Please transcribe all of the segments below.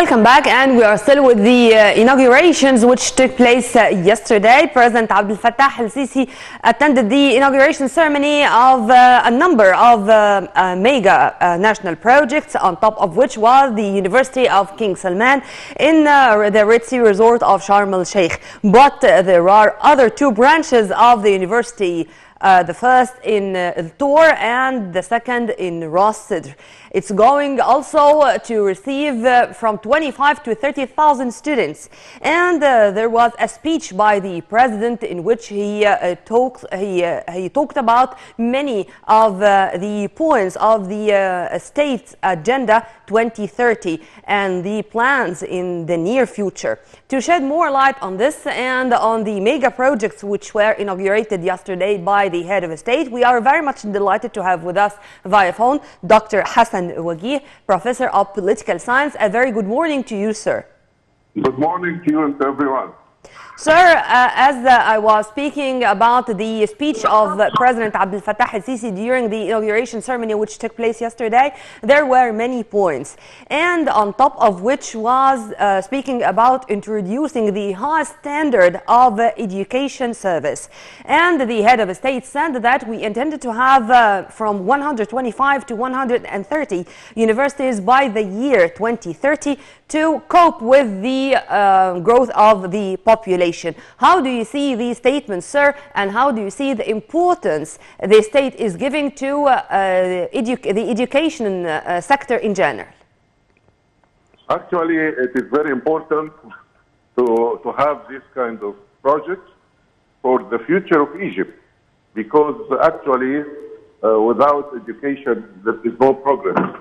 Welcome back, and we are still with the inaugurations which took place yesterday. President Abdel Fattah al-Sisi attended the inauguration ceremony of a number of mega national projects, on top of which was the University of King Salman in the Red Sea resort of Sharm el-Sheikh. But there are other two branches of the university, the first in Tor and the second in Ras Sidr. It's going also to receive from 25 to 30,000 students. And there was a speech by the president in which he talked about many of the points of the state agenda 2030 and the plans in the near future. To shed more light on this and on the mega projects which were inaugurated yesterday by the head of state, we are very much delighted to have with us via phone Dr. Hassan, Wageeh, Professor of Political Science. A very good morning to you, sir. Good morning to you and to everyone. Sir, as I was speaking about the speech of President Abdel Fattah al-Sisi during the inauguration ceremony which took place yesterday, there were many points, and on top of which was speaking about introducing the high standard of education service. And the head of state said that we intended to have from 125 to 130 universities by the year 2030 to cope with the growth of the population. How do you see these statements, sir, and how do you see the importance the state is giving to the education sector in general? Actually, it is very important to have this kind of projects for the future of Egypt, because actually without education there is no progress.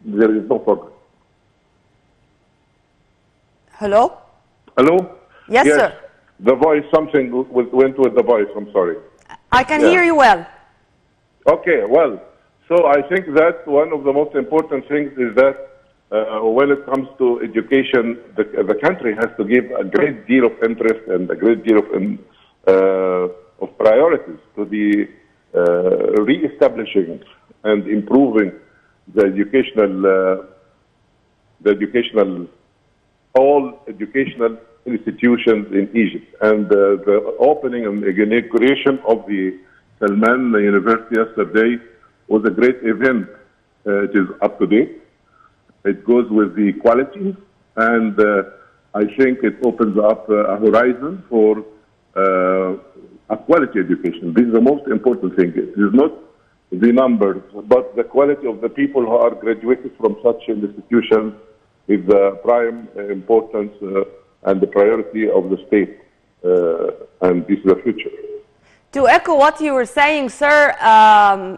There is no progress. Hello? Hello? Yes, sir. The voice, something went with the voice, I'm sorry. I can hear you well. Okay, well, so I think that one of the most important things is that when it comes to education, the country has to give a great deal of interest and a great deal of priorities to the re-establishing and improving the all educational institutions in Egypt. And the opening and inauguration of the Salman University yesterday was a great event. It is up to date. It goes with the quality, and I think it opens up a horizon for a quality education. This is the most important thing. It is not the numbers, but the quality of the people who are graduated from such institutions is the prime importance and the priority of the state, and this is the future. To echo what you were saying, sir,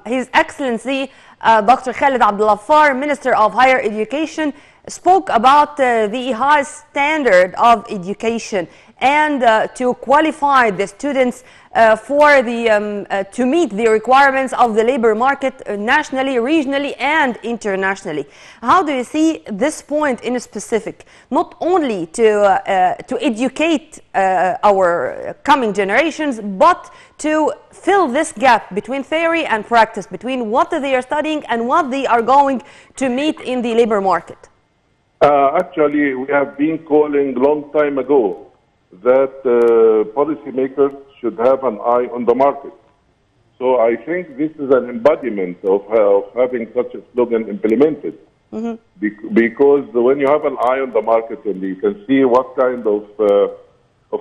His Excellency Dr. Khaled Abdel-Ghaffar, Minister of Higher Education, spoke about the high standard of education and to qualify the students for the to meet the requirements of the labor market nationally, regionally, and internationally. How do you see this point in specific? Not only to educate our coming generations, but to fill this gap between theory and practice, between what they are studying and what they are going to meet in the labor market. Actually, we have been calling a long time ago that policymakers should have an eye on the market. So I think this is an embodiment of having such a slogan implemented. Mm-hmm. Because when you have an eye on the market and you can see what kind of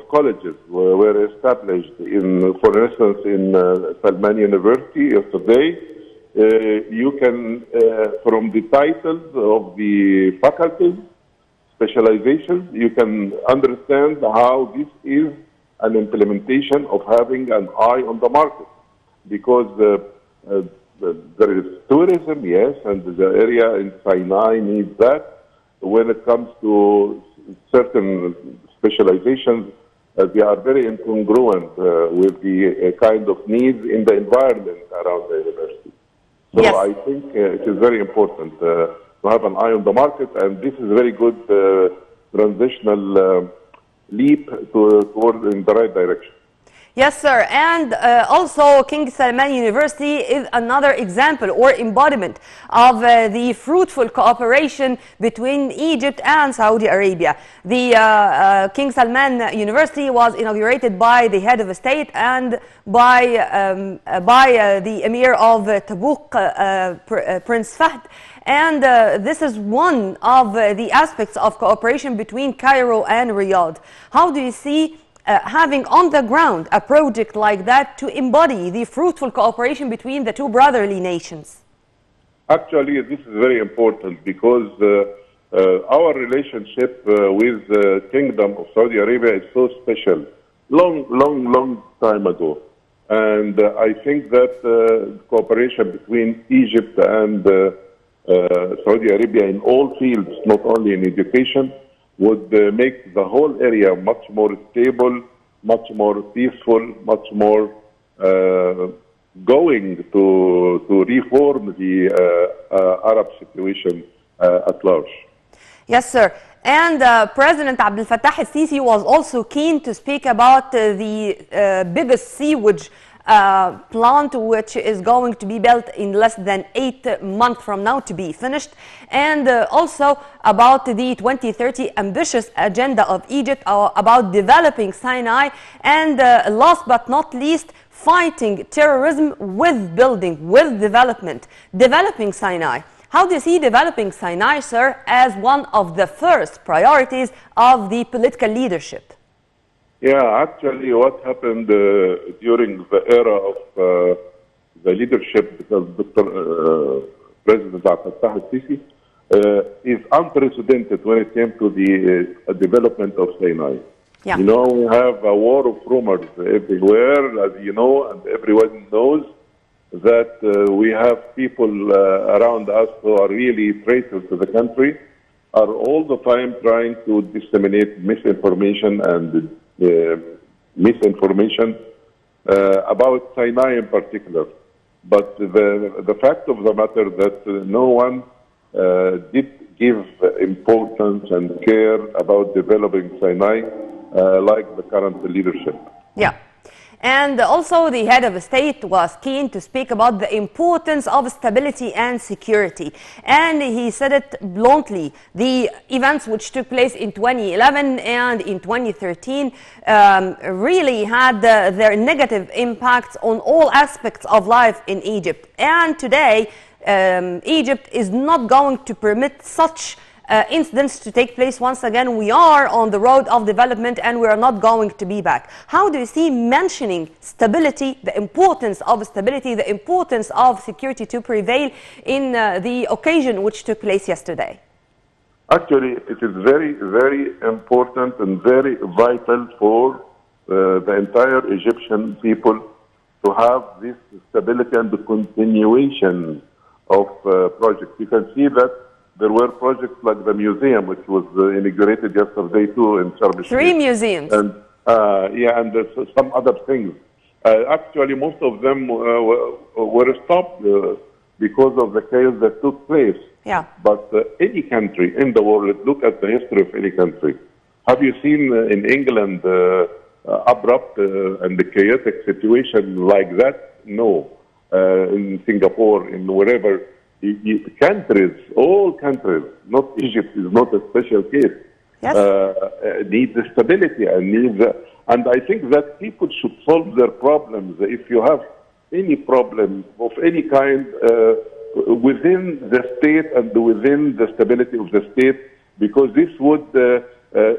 colleges were established in, for instance, in Salman University yesterday, you can, from the titles of the faculties, specializations, you can understand how this is an implementation of having an eye on the market. Because there is tourism, yes, and the area in Sinai needs that. When it comes to certain specializations, they are very incongruent with the kind of needs in the environment around the university. So yes. I think it is very important to have an eye on the market, and this is a very good transitional leap toward in the right direction. Yes, sir. And also, King Salman University is another example or embodiment of the fruitful cooperation between Egypt and Saudi Arabia. The King Salman University was inaugurated by the head of state and by the Emir of Tabuk, Prince Fahd. And this is one of the aspects of cooperation between Cairo and Riyadh. How do you see having on the ground a project like that to embody the fruitful cooperation between the two brotherly nations? Actually, this is very important because our relationship with the Kingdom of Saudi Arabia is so special. Long time ago. And I think that cooperation between Egypt and Saudi Arabia in all fields, not only in education, would make the whole area much more stable, much more peaceful, much more going to reform the Arab situation at large. Yes, sir. And President Abdel Fattah al-Sisi was also keen to speak about the biggest sewage plant, which is going to be built in less than 8 months from now to be finished, and also about the 2030 ambitious agenda of Egypt, about developing Sinai, and last but not least, fighting terrorism with building, with developing Sinai. How do you see developing Sinai, sir, as one of the first priorities of the political leadership? Yeah, actually what happened during the era of the leadership of President Abdel Fattah al-Sisi is unprecedented when it came to the development of Sinai. Yeah. You know, we have a war of rumors everywhere, as you know, and everyone knows that we have people around us who are really traitors to the country, are all the time trying to disseminate misinformation and misinformation about Sinai in particular. But the fact of the matter that no one did give importance and care about developing Sinai like the current leadership. Yeah. And also the head of state was keen to speak about the importance of stability and security. And he said it bluntly. The events which took place in 2011 and in 2013 really had their negative impacts on all aspects of life in Egypt. And today, Egypt is not going to permit such incidents to take place once again. We are on the road of development and we are not going to be back. How do you see mentioning stability, the importance of stability, the importance of security to prevail in the occasion which took place yesterday? Actually, it is very, very important and very vital for the entire Egyptian people to have this stability and the continuation of projects. You can see that there were projects like the museum, which was inaugurated yesterday too in Sharm el-Sheikh. 3 museums. And yeah, and some other things. Actually, most of them were stopped because of the chaos that took place. Yeah. But any country in the world, look at the history of any country. Have you seen in England abrupt and chaotic situation like that? No. In Singapore, in wherever. Countries, all countries, not Egypt is not a special case, yes. Need stability and need, and I think that people should solve their problems. If you have any problem of any kind within the state and within the stability of the state, because this would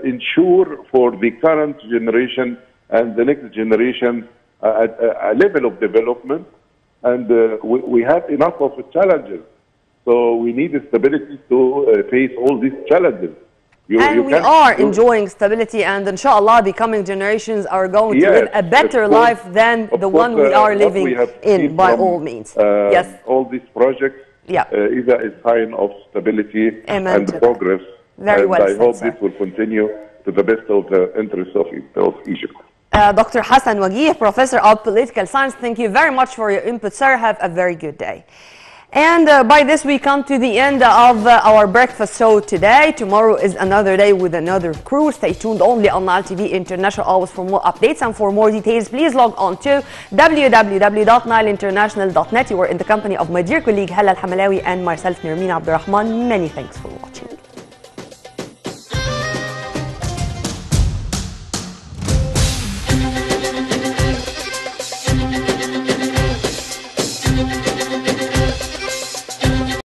ensure for the current generation and the next generation a level of development. And we have enough of challenges. So we need stability to face all these challenges. We are enjoying stability, and inshallah the coming generations are going to live a better life than the one we are living in, by all means. Yes. All these projects is a sign of stability and progress. Very well said, I hope sir. This will continue to the best of the interests of Egypt. Dr. Hassan Wageeh, Professor of Political Science, thank you very much for your input, sir. Have a very good day. And by this we come to the end of our breakfast show today. Tomorrow is another day with another crew. Stay tuned only on Nile TV International always for more updates, and for more details please log on to www.nileinternational.net. You were in the company of my dear colleague Hala Al-Hamalawi and myself Nermeen Abdurrahman. Many thanks for watching.